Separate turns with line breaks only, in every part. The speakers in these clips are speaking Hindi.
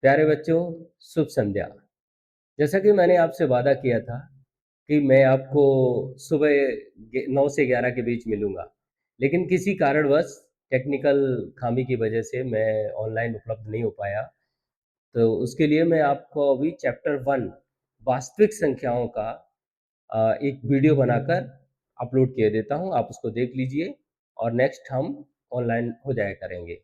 प्यारे बच्चों, शुभ संध्या। जैसा कि मैंने आपसे वादा किया था कि मैं आपको सुबह 9 से 11 के बीच मिलूंगा, लेकिन किसी कारणवश टेक्निकल खामी की वजह से मैं ऑनलाइन उपलब्ध नहीं हो पाया। तो उसके लिए मैं आपको अभी चैप्टर 1 वास्तविक संख्याओं का एक वीडियो बनाकर अपलोड किए देता हूं। आप उसको देख लीजिए और नेक्स्ट हम ऑनलाइन हो जाया करेंगे।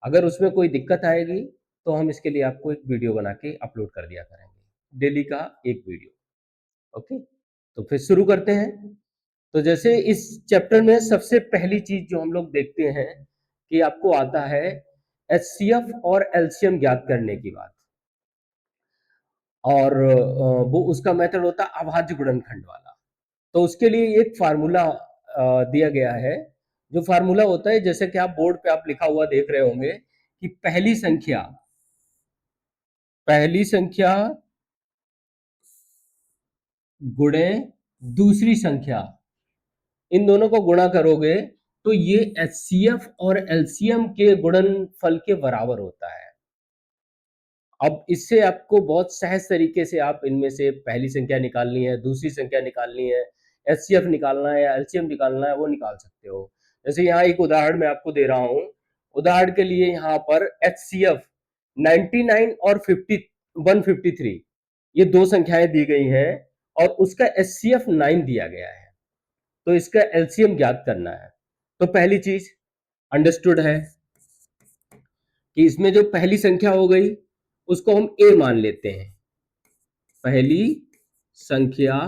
अगर उसमें कोई दिक्कत आएगी तो हम इसके लिए आपको एक वीडियो बना के अपलोड कर दिया करेंगे, डेली का एक वीडियो। ओके, तो फिर शुरू करते हैं। तो जैसे इस चैप्टर में सबसे पहली चीज जो हम लोग देखते हैं कि आपको आता है एचसीएफ और एलसीएम ज्ञात करने की बात। और वो उसका मेथड होता है अभाज्य गुणनखंड वाला। तो उसके लिए एक फार्मूला दिया गया है। जो फार्मूला होता है, जैसे कि आप बोर्ड पे आप लिखा हुआ देख रहे होंगे कि पहली संख्या गुणे दूसरी संख्या, इन दोनों को गुणा करोगे तो ये एचसीएफ और एलसीएम के गुणनफल के बराबर होता है। अब इससे आपको बहुत सहज तरीके से आप इनमें से पहली संख्या निकालनी है, दूसरी संख्या निकालनी है, एचसीएफ निकालना है या एलसीएम निकालना है, वो निकाल सकते हो। जैसे यहाँ एक उदाहरण मैं आपको दे रहा हूं। उदाहरण के लिए यहाँ पर एचसीएफ 99 और 153, ये दो संख्याएं दी गई हैं और उसका एचसीएफ 9 दिया गया है। तो इसका एलसीएम ज्ञात करना है। तो पहली चीज अंडरस्टूड है कि इसमें जो पहली संख्या हो गई उसको हम ए मान लेते हैं। पहली संख्या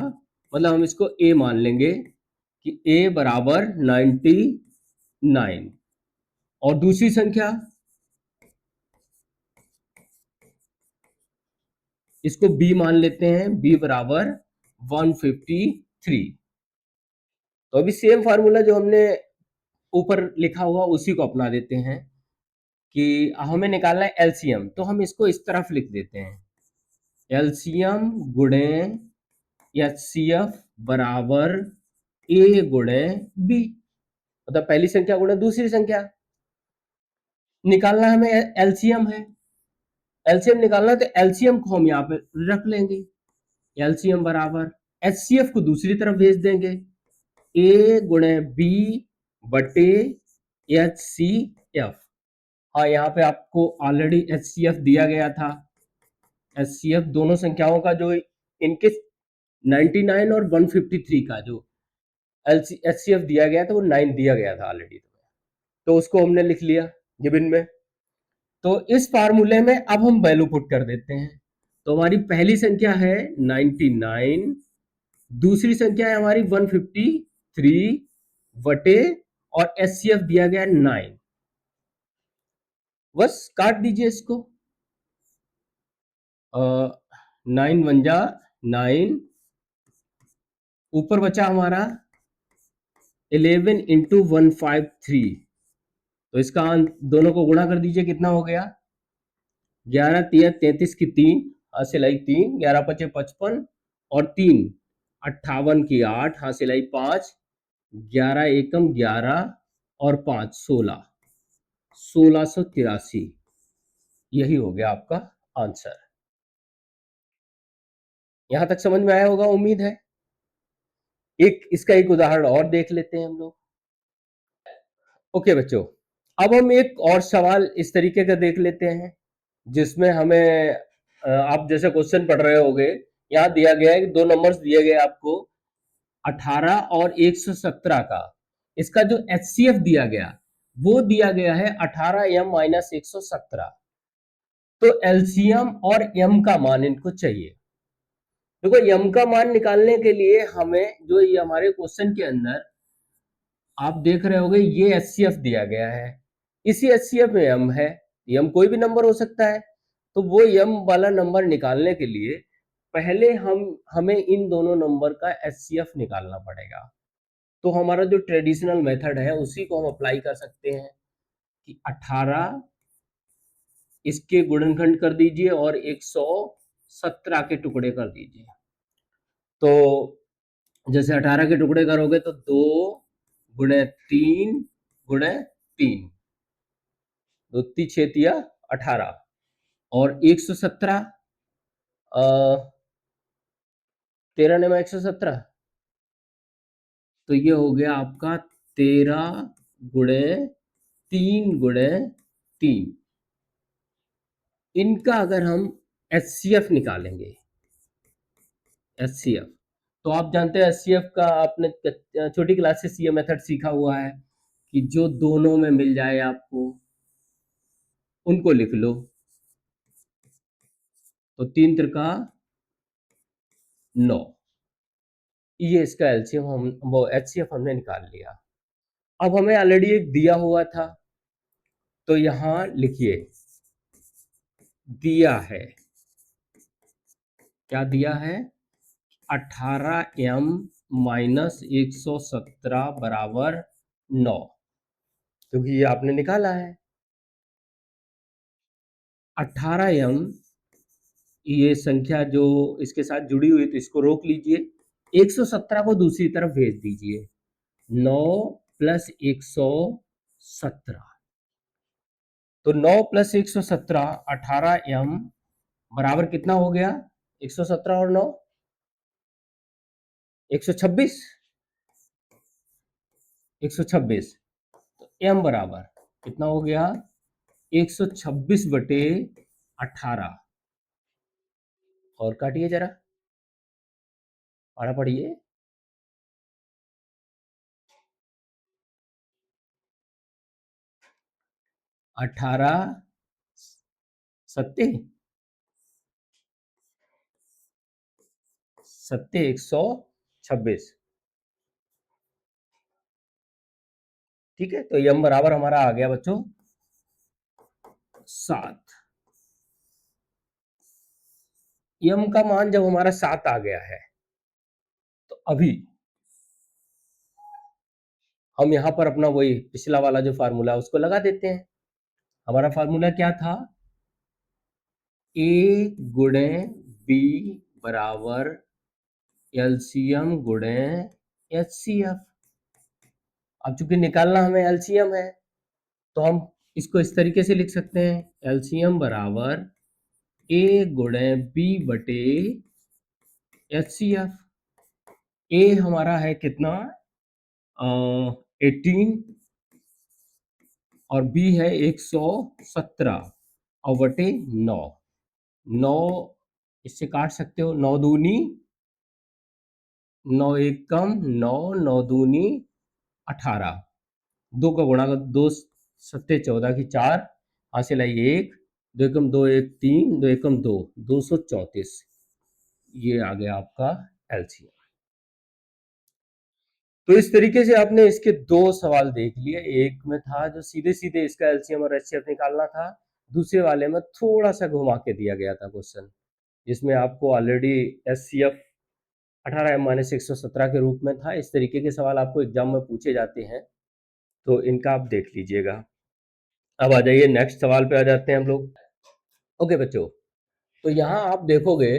मतलब हम इसको ए मान लेंगे कि ए बराबर 99। और दूसरी संख्या इसको बी मान लेते हैं, बी बराबर 153। तो अभी सेम फार्मूला जो हमने ऊपर लिखा हुआ उसी को अपना देते हैं कि हमें निकालना है एलसीएम। तो हम इसको इस तरफ लिख देते हैं, एलसीएम गुणे एचसीएफ बराबर ए गुणे बी। मतलब पहली संख्या गुणे दूसरी संख्या। निकालना हमें एलसीएम है, एलसीएम निकालना है तो एलसीएम को हम यहाँ पे रख लेंगे। एलसीएम बराबर एचसीएफ को दूसरी तरफ भेज देंगे, ए गुणे बी बटे एचसीएफ। हाँ, यहाँ पे आपको ऑलरेडी एचसीएफ दिया गया था। एचसीएफ दोनों संख्याओं का जो इनके 99 और 153 का जो एचसीएफ दिया गया था वो 9 दिया गया था ऑलरेडी। तो उसको हमने लिख लिया गिवन में। तो इस फार्मूले में अब हम वैल्यू पुट कर देते हैं। तो हमारी पहली संख्या है 99, दूसरी संख्या है हमारी 153 बटे और एचसीएफ दिया गया 9। बस काट दीजिए इसको। 9 वन जा 9, ऊपर बचा हमारा 11 इंटू 153। तो इसका दोनों को गुणा कर दीजिए, कितना हो गया 11 3 33 की 3, हासिल आई 3, 11 5 55 और 3 58 की 8, हासिल आई 5, 11 एकम 11 और 5 16, 1683। यही हो गया आपका आंसर। यहां तक समझ में आया होगा, उम्मीद है। इसका एक उदाहरण और देख लेते हैं हम लोग। ओके बच्चों, अब हम एक और सवाल इस तरीके का देख लेते हैं जिसमें हमें आप जैसे क्वेश्चन पढ़ रहे होगे, यहाँ दिया गया है कि दो नंबर्स दिए गए आपको 18 और 117 का। इसका जो एचसीएफ दिया गया वो दिया गया है 18m माइनस 117। तो एलसीएम और एम का मान इनको चाहिए। देखो, एम का मान निकालने के लिए हमें जो ये हमारे क्वेश्चन के अंदर आप देख रहे होगे ये एचसीएफ दिया गया है, इसी एचसीएफ में एम है। एम कोई भी नंबर हो सकता है। तो वो एम वाला नंबर निकालने के लिए पहले हमें इन दोनों नंबर का एचसीएफ निकालना पड़ेगा। तो हमारा जो ट्रेडिशनल मेथड है उसी को हम अप्लाई कर सकते हैं कि 18 इसके गुणनखंड कर दीजिए और 117 के टुकड़े कर दीजिए। तो जैसे 18 के टुकड़े करोगे तो 2 गुणे 3 गुणे 3, 2 3 6 18। और 117 13 ने 117, तो ये हो गया आपका 13 गुणे 3 गुणे 3। इनका अगर हम HCF निकालेंगे, HCF, तो आप जानते हैं HCF का आपने छोटी क्लास से ये मेथड सीखा हुआ है कि जो दोनों में मिल जाए आपको उनको लिख लो। तो 3 त्रिका 9, ये इसका एलसीएम हम वो HCF हमने निकाल लिया। अब हमें ऑलरेडी एक दिया हुआ था, तो यहां लिखिए दिया है, क्या दिया है, 18m माइनस 117 बराबर 9, क्योंकि ये आपने निकाला है। 18m ये संख्या जो इसके साथ जुड़ी हुई, तो इसको रोक लीजिए, 117 को दूसरी तरफ भेज दीजिए, 9 प्लस 117, तो 9 प्लस 117 18m बराबर कितना हो गया, 117 और 9 126, 126, तो m बराबर कितना हो गया, 126 बटे 18, और काटिए जरा, पढ़ा पढ़िए, 18 सत्ते सत्ते 126, ठीक है। तो m बराबर हमारा आ गया बच्चों 7। m का मान जब हमारा 7 आ गया है, तो अभी हम यहां पर अपना वही पिछला वाला जो फार्मूला उसको लगा देते हैं। हमारा फार्मूला क्या था, a गुणे b बराबर एलसीएम गुणे HCF। अब चूंकि निकालना हमें एलसीएम है, तो हम इसको इस तरीके से लिख सकते हैं, एलसीएम बराबर a गुणे b बटे HCF। a हमारा है कितना, 18, और b है 117 और बटे 9, 9 इससे काट सकते हो, 9 दूनी 9 एक कम 9, 9 दूनी 18, 2 का गुणा कर, 2 सत्ते 14 की 4, हासिल आई 1, 2 एकम 2 1 3, 2 एकम 2, 234, ये आ गया आपका एलसीएम। तो इस तरीके से आपने इसके दो सवाल देख लिए, एक में था जो सीधे सीधे इसका एलसीएम और एचसीएफ निकालना था, दूसरे वाले में थोड़ा सा घुमा के दिया गया था क्वेश्चन, जिसमें आपको ऑलरेडी एचसीएफ 18m माइनस 117 के रूप में था। इस तरीके के सवाल आपको एग्जाम में पूछे जाते हैं, तो इनका आप देख लीजिएगा। अब आ जाइए नेक्स्ट सवाल पे आ जाते हैं हम लोग। ओके बच्चों, तो यहाँ आप देखोगे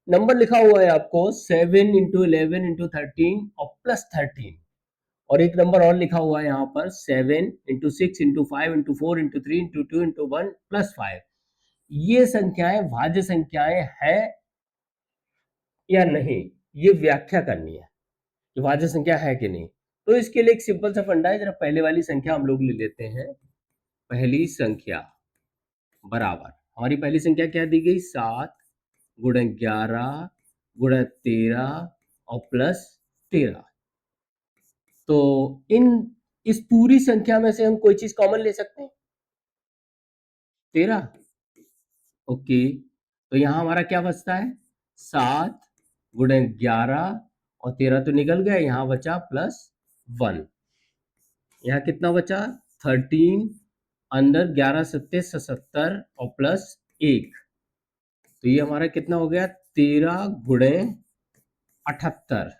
नंबर लिखा हुआ है आपको 7 इंटू 11 इंटू 13 और प्लस 13, और एक नंबर और लिखा हुआ है यहाँ पर 7 into 6 into 5 into 4 into 3 into 2 into 1 plus 5। ये संख्याएं भाज्य संख्याएं है या नहीं, ये व्याख्या करनी है कि भाज्य संख्या है कि नहीं। तो इसके लिए एक सिंपल सा फंडा है, जरा पहले वाली संख्या हम लोग ले लेते हैं। पहली संख्या बराबर, हमारी पहली संख्या क्या दी गई, 7 गुणे 11 गुणे 13 और प्लस 13। तो इन इस पूरी संख्या में से हम कोई चीज कॉमन ले सकते हैं, 13। ओके, तो यहां हमारा क्या बचता है, 7 गुणे 11 और 13 तो निकल गया, यहां बचा प्लस 1, यहाँ कितना बचा 13, अंदर 11 सत्ते 77 और प्लस 1, तो ये हमारा कितना हो गया 13 गुणे 78।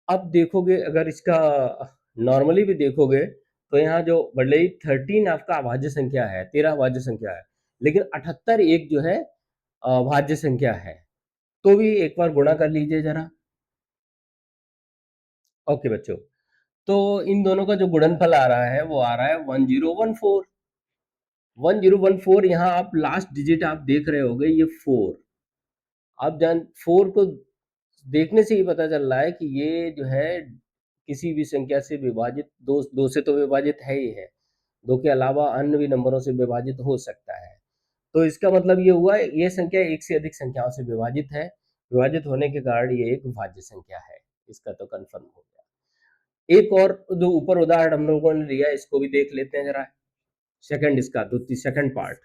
अब देखोगे अगर इसका नॉर्मली भी देखोगे, तो यहाँ जो भले ही 13 आपका अभाज्य संख्या है, 13 अभाज्य संख्या है, लेकिन 78 एक जो है भाज्य संख्या है, तो भी एक बार गुणा कर लीजिए जरा। ओके बच्चों, तो इन दोनों का जो गुणनफल आ रहा है वो आ रहा है 1014। 1014 यहाँ आप लास्ट डिजिट आप देख रहे होगे ये 4। आप जान 4 को देखने से ही पता चल रहा है कि ये जो है किसी भी संख्या से विभाजित, दो से तो विभाजित है ही है, 2 के अलावा अन्य भी नंबरों से विभाजित हो सकता है। तो इसका मतलब ये हुआ ये संख्या एक से अधिक संख्याओं से विभाजित है, विभाजित होने के कारण ये एक भाज्य संख्या है। इसका तो कंफर्म हो गया। एक और जो ऊपर उदाहरण हम लोगों ने लिया इसको भी देख लेते हैं जरा। सेकंड इसका सेकंड पार्ट,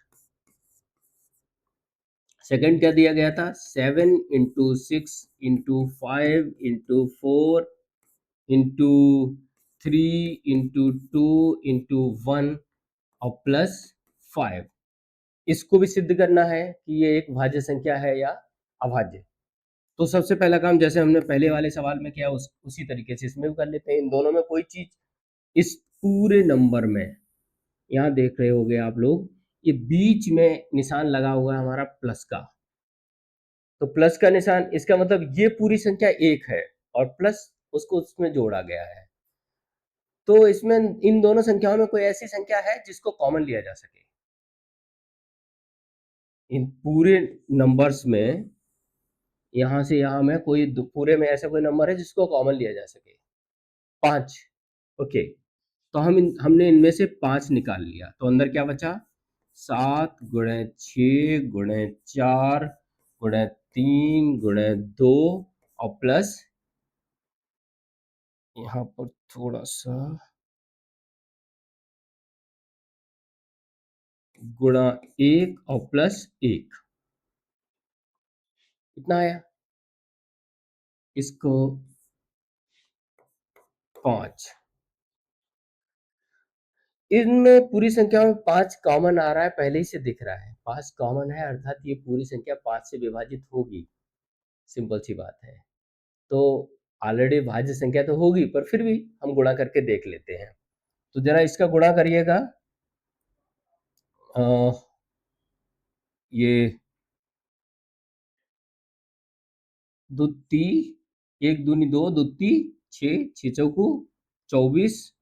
सेकंड क्या दिया गया था, 7 into 6 into 5 into 4 into 3 into 2 into 1 और प्लस 5। इसको भी सिद्ध करना है कि ये एक भाज्य संख्या है या अभाज्य। तो सबसे पहला काम जैसे हमने पहले वाले सवाल में किया उसी तरीके से इसमें भी कर लेते हैं। इन दोनों में कोई चीज, इस पूरे नंबर में यहाँ देख रहे होगे आप लोग, ये बीच में निशान लगा हुआ है हमारा प्लस का। तो प्लस का निशान, इसका मतलब ये पूरी संख्या एक है और प्लस उसको उसमें जोड़ा गया है। तो इसमें इन दोनों संख्याओं में कोई ऐसी संख्या है जिसको कॉमन लिया जा सके। इन पूरे नंबर्स में यहां से यहां में कोई पूरे में ऐसा कोई नंबर है जिसको कॉमन लिया जा सके। 5। ओके, तो हमने इनमें से 5 निकाल लिया, तो अंदर क्या बचा, 7 गुणे 6 गुणे 4 गुणे 3 गुणे 2 और प्लस यहाँ पर थोड़ा सा गुणा 1 और प्लस 1, कितना आया, इसको 5। इनमें पूरी संख्या में 5 कॉमन आ रहा है, पहले ही से दिख रहा है 5 कॉमन है, अर्थात ये पूरी संख्या 5 से विभाजित होगी। सिंपल सी बात है। तो ऑलरेडी भाज्य संख्या तो होगी, पर फिर भी हम गुणा करके देख लेते हैं। तो जरा इसका गुणा करिएगा। ये दुत्ती, 1 दूनी 2, दुत्ती 6, 6 चौकू 24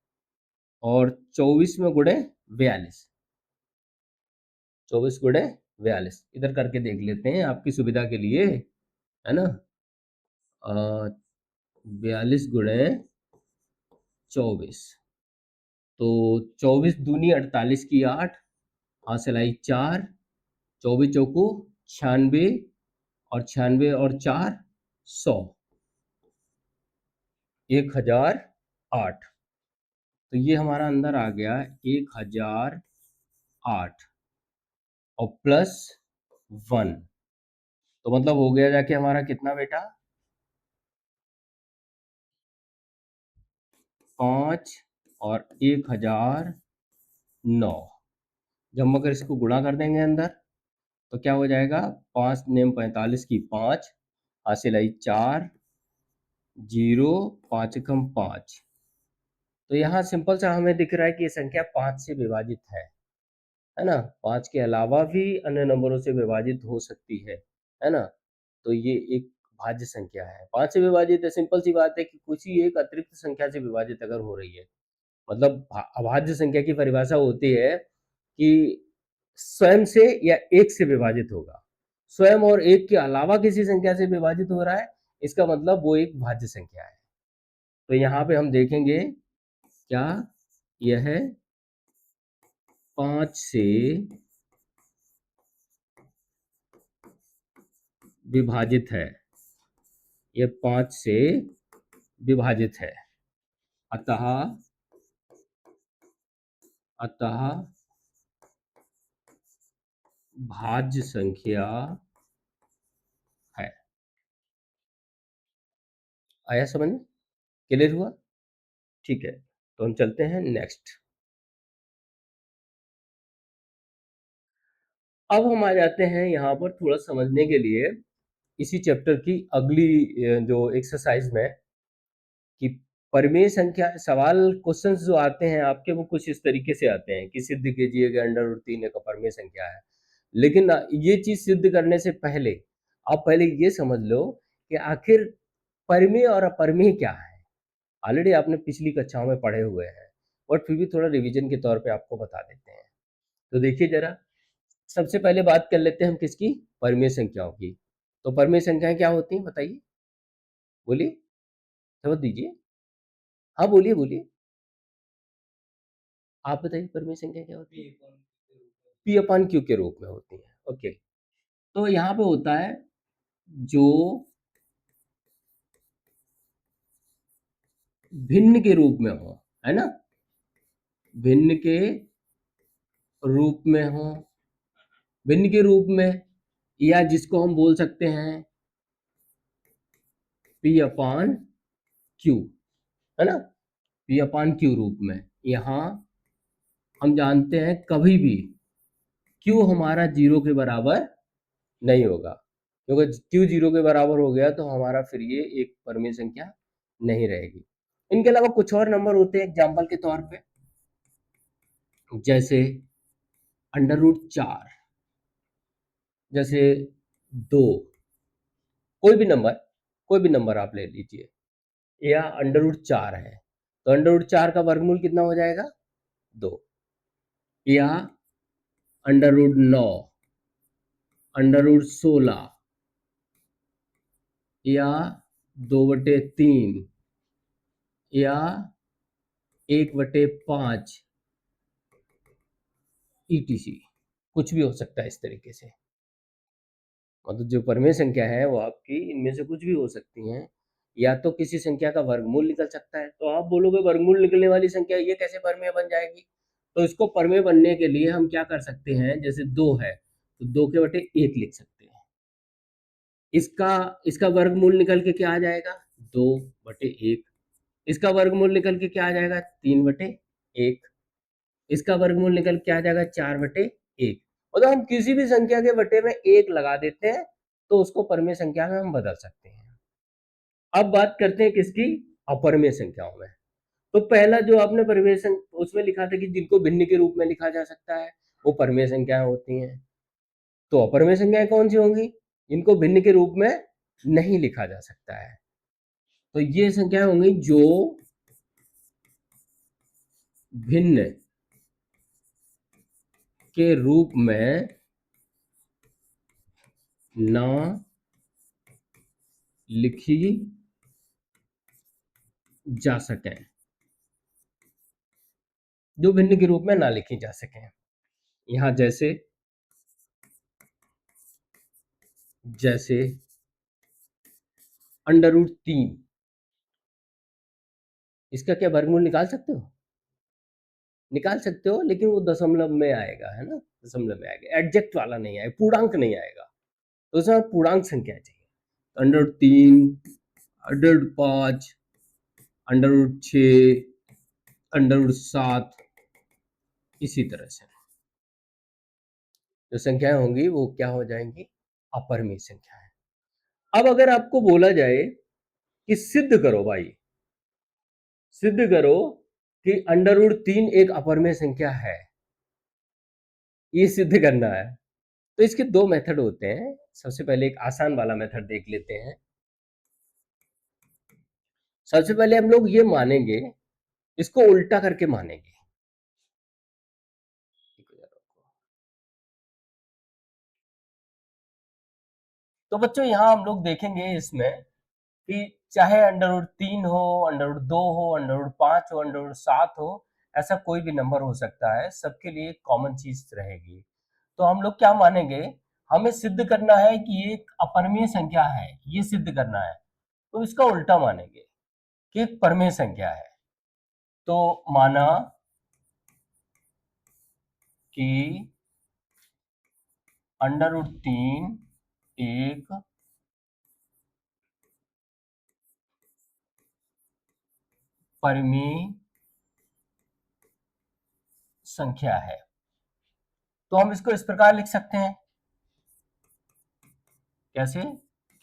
और 24 में गुणे 42, 24 गुणे 42 इधर करके देख लेते हैं आपकी सुविधा के लिए, है ना। 42 गुणे 24, तो 24 दूनी 48 की 8, हासिल आई 4, 24 चौकू 96 और 96 और 4 100, 1008। तो ये हमारा अंदर आ गया 1008 और प्लस 1, तो मतलब हो गया जाके हमारा कितना बेटा, 5 और 1009। जब हम अगर इसको गुणा कर देंगे अंदर तो क्या हो जाएगा, 5 नेम 45 की 5, हासिल आई 4, 0 5 कम 5। तो यहाँ सिंपल सा हमें दिख रहा है कि ये संख्या 5 से विभाजित है ना। 5 के अलावा भी अन्य नंबरों से विभाजित हो सकती है ना। तो ये एक भाज्य संख्या है, 5 से विभाजित है। सिंपल सी बात है कि किसी एक अतिरिक्त संख्या से विभाजित अगर हो रही है, मतलब अभाज्य संख्या की परिभाषा होती है कि स्वयं से या एक से विभाजित होगा। स्वयं और एक के अलावा किसी संख्या से विभाजित हो रहा है, इसका मतलब वो एक भाज्य संख्या है। तो यहाँ पे हम देखेंगे क्या यह 5 से विभाजित है, यह 5 से विभाजित है। अतः भाज्य संख्या है। आया समझ में, क्लियर हुआ, ठीक है। तो हम चलते हैं नेक्स्ट। अब हम आ जाते हैं यहाँ पर थोड़ा समझने के लिए इसी चैप्टर की अगली जो एक्सरसाइज में, कि परिमेय संख्या सवाल क्वेश्चंस जो आते हैं आपके वो कुछ इस तरीके से आते हैं कि सिद्ध कीजिए कि √3 एक अपरिमेय संख्या है। लेकिन ये चीज सिद्ध करने से पहले आप पहले ये समझ लो कि आखिर परिमेय और अपरिमेय क्या है। ऑलरेडी आपने पिछली कक्षाओं में पढ़े हुए हैं, बट फिर भी थोड़ा रिवीजन के तौर पे आपको बता देते हैं। तो देखिए जरा, सबसे पहले बात कर लेते हैं हम किसकी, परिमेय संख्याओं की। तो परिमेय संख्याएं क्या होती हैं बताइए, बोलिए, समझ दीजिए। हाँ बोलिए बोलिए, आप बताइए परिमेय संख्या क्या होती है। पी अपान क्यू के रूप में होती है। ओके, तो यहाँ पे होता है जो भिन्न के रूप में हो, है ना, भिन्न के रूप में हो, भिन्न के रूप में, या जिसको हम बोल सकते हैं पी अपान क्यू, है ना, पी अपान क्यू रूप में। यहाँ हम जानते हैं कभी भी क्यू हमारा जीरो के बराबर नहीं होगा, क्योंकि क्यू जीरो के बराबर हो गया तो हमारा फिर ये एक परिमेय संख्या नहीं रहेगी। इनके अलावा कुछ और नंबर होते हैं एग्जाम्पल के तौर पे, जैसे √4, जैसे 2, कोई भी नंबर आप ले लीजिए, या √4 है तो √4 का वर्गमूल कितना हो जाएगा, 2, या √9, √16, या 2/3, या 1/5, ETC, कुछ भी हो सकता है इस तरीके से। मतलब जो परिमेय संख्या है वो आपकी इनमें से कुछ भी हो सकती हैं, या तो किसी संख्या का वर्गमूल निकल सकता है। तो आप बोलोगे वर्गमूल निकलने वाली संख्या ये कैसे परिमेय बन जाएगी, तो इसको परिमेय बनने के लिए हम क्या कर सकते हैं, जैसे 2 है तो 2/1 लिख सकते हैं, इसका इसका वर्गमूल निकल के क्या आ जाएगा, 2/1, इसका वर्गमूल निकल के क्या आ जाएगा, 3/1, इसका वर्गमूल निकल के आ जाएगा 4/1। मतलब हम किसी भी संख्या के बटे में 1 लगा देते हैं तो उसको परिमेय संख्या में हम बदल सकते हैं। अब बात करते हैं किसकी, अपरिमेय संख्याओं में। तो पहला जो आपने परिमेय उसमें लिखा था कि जिनको भिन्न के रूप में लिखा जा सकता है वो परिमेय संख्याएं होती हैं। तो अपरिमेय संख्याएं कौन सी होंगी, इनको भिन्न के रूप में नहीं लिखा जा सकता है। तो ये संख्याएं होंगी जो भिन्न के रूप में ना लिखी जा सके, जो भिन्न के रूप में ना लिखी जा सके। यहां जैसे जैसे √3, इसका क्या वर्गमूल निकाल सकते हो, निकाल सकते हो, लेकिन वो दशमलव में आएगा, है ना, दशमलव में आएगा, एडजेक्ट वाला नहीं आएगा, पूर्णांक नहीं आएगा, तो उसमें पूर्णांक संख्या चाहिए। √3, √5, √6, √7, इसी तरह से जो संख्याएं होंगी वो क्या हो जाएंगी, अपरिमेय संख्याएं। अब अगर आपको बोला जाए कि सिद्ध करो भाई, सिद्ध करो कि √3 एक अपरिमेय संख्या है, ये सिद्ध करना है, तो इसके दो मेथड होते हैं। सबसे पहले एक आसान वाला मेथड देख लेते हैं। सबसे पहले हम लोग ये मानेंगे, इसको उल्टा करके मानेंगे। तो बच्चों यहां हम लोग देखेंगे इसमें कि चाहे √3 हो, √2 हो, √5 हो, √7 हो, ऐसा कोई भी नंबर हो सकता है, सबके लिए कॉमन चीज रहेगी। तो हम लोग क्या मानेंगे, हमें सिद्ध करना है कि ये एक अपरिमेय संख्या है, ये सिद्ध करना है, तो इसका उल्टा मानेंगे कि एक परिमेय संख्या है। तो माना कि √3 एक परिमेय संख्या है, तो हम इसको इस प्रकार लिख सकते हैं, कैसे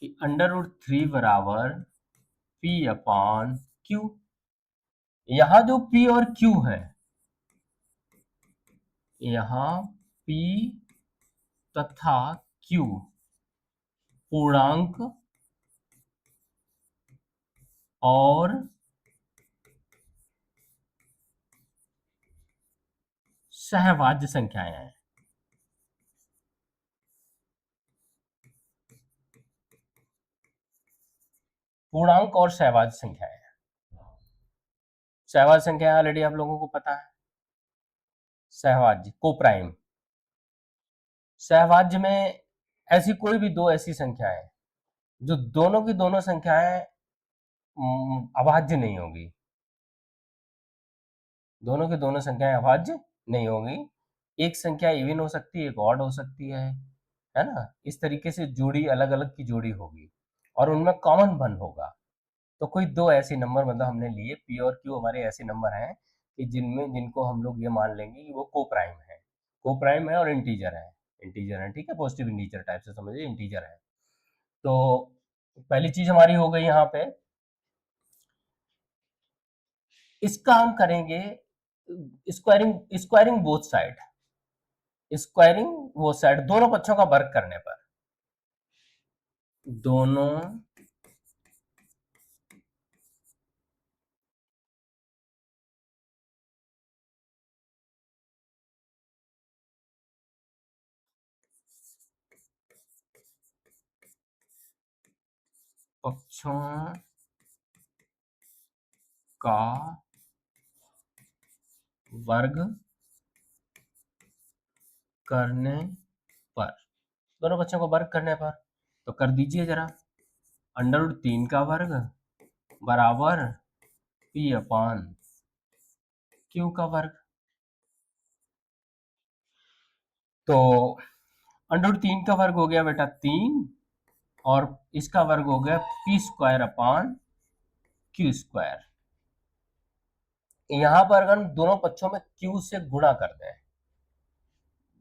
कि √3 बराबर P/Q। यहां जो P और Q है, यहां P तथा Q पूर्णांक और सहभाज्य संख्याएं हैं। पूर्णांक और सहवाज संख्याएं। सहवाज संख्या ऑलरेडी आप लोगों को पता है, सहवाज्य कोप्राइम। सहवाज्य में ऐसी कोई भी दो ऐसी संख्याएं जो दोनों की दोनों संख्याएं अभाज्य नहीं होगी, दोनों की दोनों संख्याएं अभाज्य नहीं होगी। एक संख्या इवन हो सकती है, एक ऑड हो सकती है ना। इस तरीके से जोड़ी अलग अलग की जोड़ी होगी और उनमें कॉमन वन होगा। तो कोई दो ऐसे नंबर मतलब हमने लिए, पी और क्यू हमारे ऐसे नंबर हैं कि जिनको हम लोग ये मान लेंगे कि वो कोप्राइम है और इंटीजर है, ठीक है, पॉजिटिव इंटीजर टाइप से समझिए, इंटीजर है। तो पहली चीज हमारी हो गई यहाँ पे। इसका हम करेंगे स्क्वायरिंग बोथ साइड, दोनों पक्षों का वर्ग करने पर, दोनों पक्षों का वर्ग करने पर, दोनों बच्चों को वर्ग करने पर, तो कर दीजिए जरा। √3 का वर्ग बराबर पी अपान क्यू का वर्ग। तो √3 का वर्ग हो गया बेटा 3 और इसका वर्ग हो गया p² अपान q²। यहां पर अगर हम दोनों पक्षों में q से गुणा कर दें,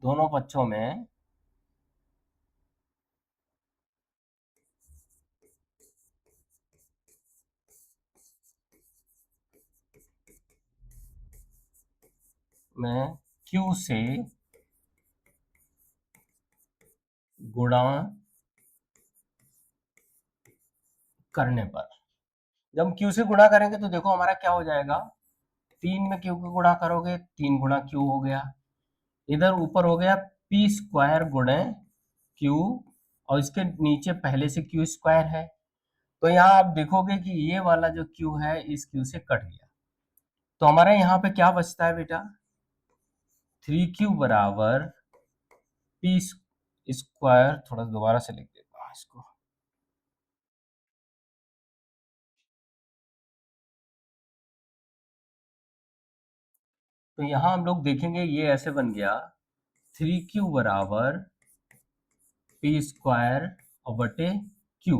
दोनों पक्षों में q से गुणा करने पर, जब हम q से गुणा करेंगे तो देखो हमारा क्या हो जाएगा, 3 में q को गुणा करोगे 3 गुणा q हो गया, इधर ऊपर हो गया p² गुणे q और इसके नीचे पहले से q² है। तो यहाँ आप देखोगे कि ये वाला जो q है इस q से कट गया, तो हमारे यहाँ पे क्या बचता है बेटा, 3q बराबर p²। थोड़ा दोबारा से लिख देता हूँ इसको, तो यहाँ हम लोग देखेंगे ये ऐसे बन गया 3q बराबर p² बटे q।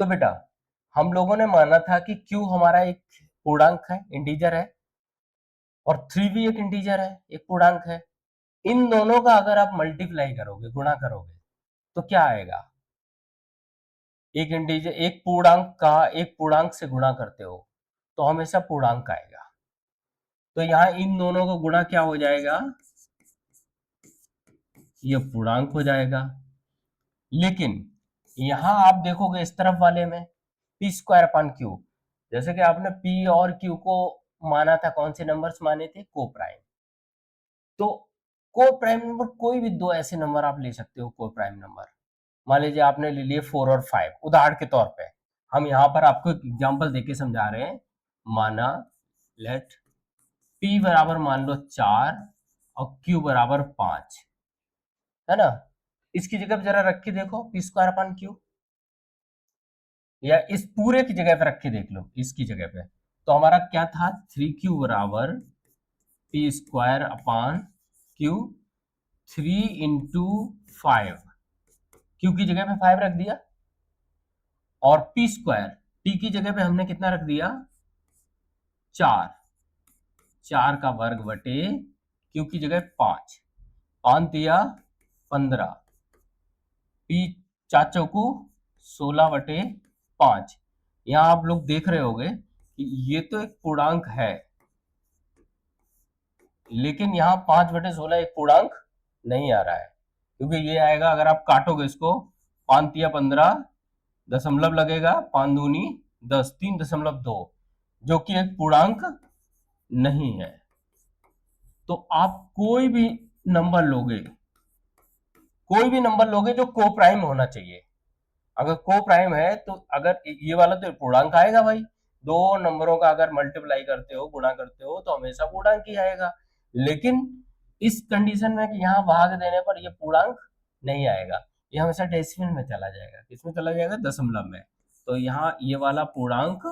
तो बेटा हम लोगों ने माना था कि q हमारा एक पूर्णांक है, इंटीजर है, और 3 भी एक इंटीजर है, एक पूर्णांक है। इन दोनों का अगर आप मल्टीप्लाई करोगे, गुणा करोगे, तो क्या आएगा, एक इंटीजर एक पूर्णांक का एक पूर्णांक से गुणा करते हो तो हमेशा पूर्णांक आएगा। तो यहाँ इन दोनों को गुणा क्या हो जाएगा, ये पूर्णांक हो जाएगा। लेकिन यहां आप देखोगे इस तरफ वाले में p² अपान q, जैसे कि आपने p और q को माना था, कौन से नंबर्स माने थे, कोप्राइम। तो कोप्राइम नंबर कोई भी दो ऐसे नंबर आप ले सकते हो, कोप्राइम नंबर मान लीजिए आपने ले लिए 4 और 5 उदाहरण के तौर पे, हम यहाँ पर आपको एक एग्जांपल देके समझा रहे हैं। माना लेट p बराबर मान लो 4 और q बराबर 5, है ना। इसकी जगह पे जरा रख के देखो p² अपान q, या इस पूरे की जगह पे रख के देख लो, इसकी जगह पे, तो हमारा क्या था, 3q बराबर p² अपान q, 3 इंटू 5, q की जगह पे 5 रख दिया, और p² t की जगह पे हमने कितना रख दिया, 4, 4 का वर्ग बटे q की जगह 5, 5 दिया 15, p 4 चौकू 16 बटे 5। यहाँ आप लोग देख रहे होंगे कि ये तो एक पूर्णांक है, लेकिन यहाँ 5/16 एक पूर्णांक नहीं आ रहा है, क्योंकि ये आएगा अगर आप काटोगे इसको, 5 तिया 15, दशमलव लगेगा, 5 दूनी 10, 3.2, जो कि एक पूर्णांक नहीं है। तो आप कोई भी नंबर लोगे जो कोप्राइम होना चाहिए, अगर को प्राइम है तो अगर ये वाला तो पूर्णांक आएगा भाई, दो नंबरों का अगर मल्टीप्लाई करते हो, गुणा करते हो तो हमेशा पूर्णांक ही आएगा। लेकिन इस कंडीशन में कि यहाँ भाग देने पर ये पूर्णांक नहीं आएगा, ये हमेशा डेसिमल में चला जाएगा। किसमें चला जाएगा? दशमलव में। तो यहाँ ये वाला पूर्णांक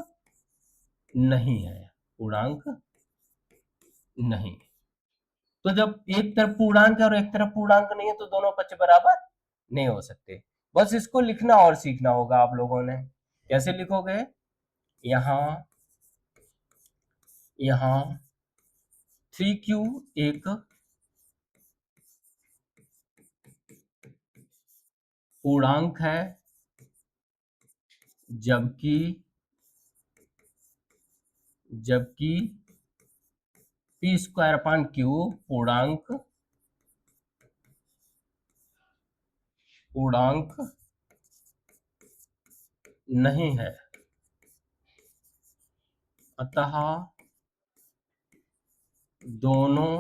नहीं है, पूर्णांक नहीं। तो जब एक तरफ पूर्णांक है और एक तरफ पूर्णांक नहीं है तो दोनों पक्ष बराबर नहीं हो सकते। बस इसको लिखना और सीखना होगा आप लोगों ने। कैसे लिखोगे? यहां 3q एक पूर्णांक है, जबकि p स्क्वायर अपॉन q पूर्णांक नहीं है। अतः दोनों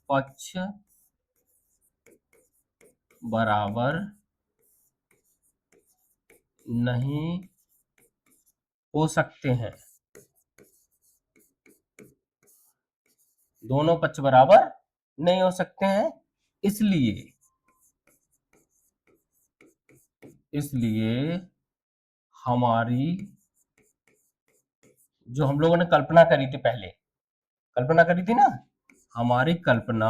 पक्ष बराबर नहीं हो सकते हैं। दोनों पक्ष बराबर नहीं हो सकते हैं, इसलिए हमारी जो हम लोगों ने कल्पना करी थी, पहले कल्पना करी थी ना, हमारी कल्पना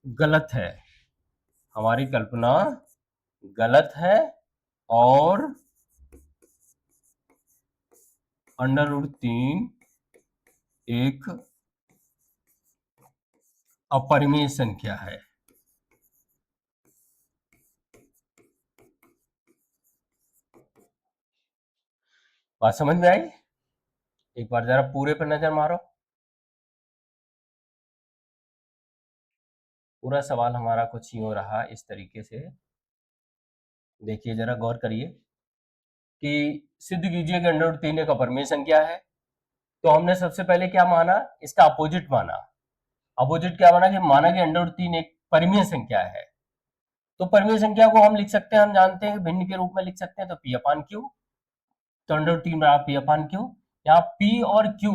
गलत है, हमारी कल्पना गलत है और √3 एक अपरिमेय संख्या है। बात समझ में आई? एक बार जरा पूरे पर नजर मारो। पूरा सवाल हमारा कुछ यूं रहा, इस तरीके से देखिए, जरा गौर करिए कि सिद्ध कीजिए कि √3 एक अपरिमेय संख्या है। तो हमने सबसे पहले क्या माना? इसका अपोजिट माना। अपोजिट क्या माना? कि माना कि √3 एक परिमेय संख्या है। तो परिमेय संख्या को हम लिख सकते हैं, हम जानते हैं भिन्न के रूप में लिख सकते हैं, तो p अपान क्यू। तो √3 बराबर p अपान क्यू। यहाँ p और q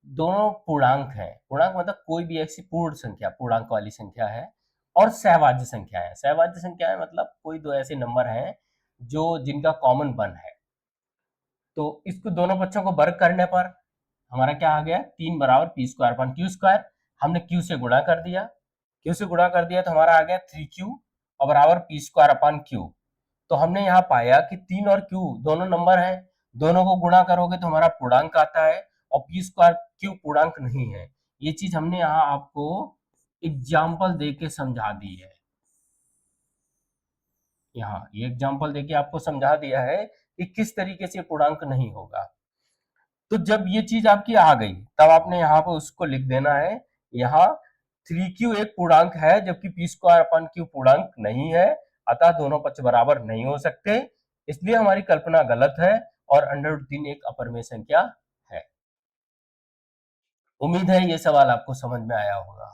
दोनों पूर्णांक है। पूर्णांक मतलब कोई भी ऐसी पूर्ण संख्या, पूर्णांक वाली संख्या है, और सहवाज्य संख्या है। सहवाज्य संख्या है मतलब कोई दो ऐसे नंबर हैं जो जिनका कॉमन 1 है। तो इसको दोनों पक्षों को वर्ग करने पर हमारा क्या आ गया? 3 बराबर p square upon q square. हमने q से गुणा कर दिया, तो हमारा आ गया 3q और बराबर p स्क्वायर अपॉन q। तो हमने यहाँ पाया कि 3 और q दोनों नंबर हैं, दोनों को गुणा करोगे तो हमारा पूर्णांक आता है, और p स्क्वायर q पूर्णांक नहीं है। ये चीज हमने यहाँ आपको एग्जाम्पल दे के समझा दी है। यहाँ ये एग्जाम्पल देके आपको समझा दिया है कि किस तरीके से पूर्णांक नहीं होगा। तो जब ये चीज आपकी आ गई तब आपने यहाँ पर उसको लिख देना है। यहाँ 3q एक पूर्णांक है जबकि p स्क्वायर अपन q पूर्णांक नहीं है, अतः दोनों पक्ष बराबर नहीं हो सकते, इसलिए हमारी कल्पना गलत है और √3 एक अपरिमेय संख्या है। उम्मीद है ये सवाल आपको समझ में आया होगा।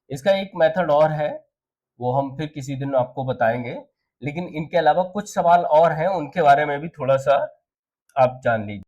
इसका एक मेथड और है, वो हम फिर किसी दिन आपको बताएंगे, लेकिन इनके अलावा कुछ सवाल और हैं, उनके बारे में भी थोड़ा सा आप जान लीजिए।